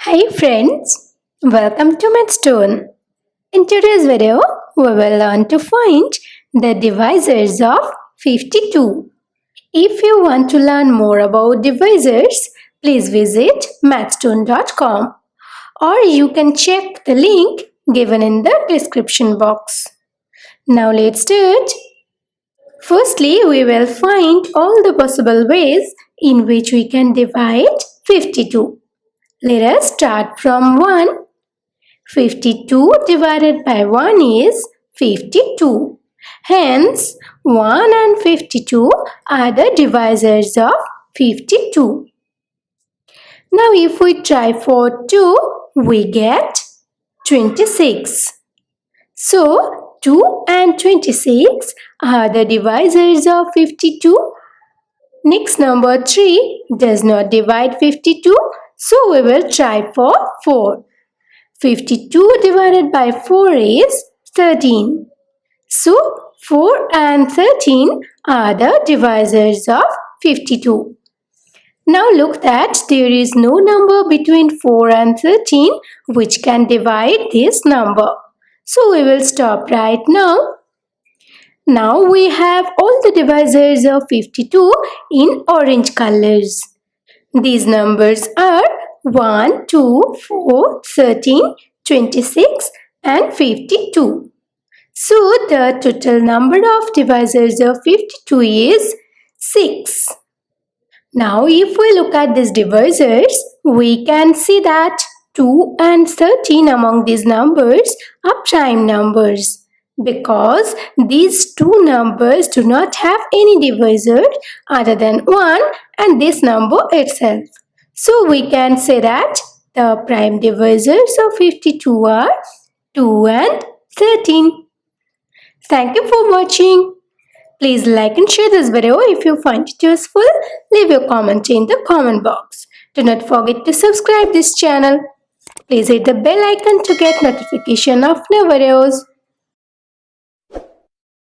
Hi friends, welcome to Mathstoon. In today's video, we will learn to find the divisors of 52. If you want to learn more about divisors, please visit mathstoon.com or you can check the link given in the description box. Now let's start. Firstly, we will find all the possible ways in which we can divide 52. Let us start from 1. 52 divided by 1 is 52. Hence, 1 and 52 are the divisors of 52. Now, if we try for 2, we get 26. So, 2 and 26 are the divisors of 52. Next, number 3 does not divide 52, so we will try for 4. 52 divided by 4 is 13. So, 4 and 13 are the divisors of 52. Now look that there is no number between 4 and 13 which can divide this number. So, we will stop right now. Now we have all the divisors of 52 in orange colors. These numbers are 1, 2, 4, 13, 26 and 52. So the total number of divisors of 52 is 6. Now if we look at these divisors, we can see that 2 and 13 among these numbers are prime numbers, because these two numbers do not have any divisor other than 1 and this number itself. So we can say that the prime divisors of 52 are 2 and 13. Thank you for watching. Please like and share this video if you find it useful. Leave your comment in the comment box. Do not forget to subscribe this channel. Please hit the bell icon to get notification of new videos.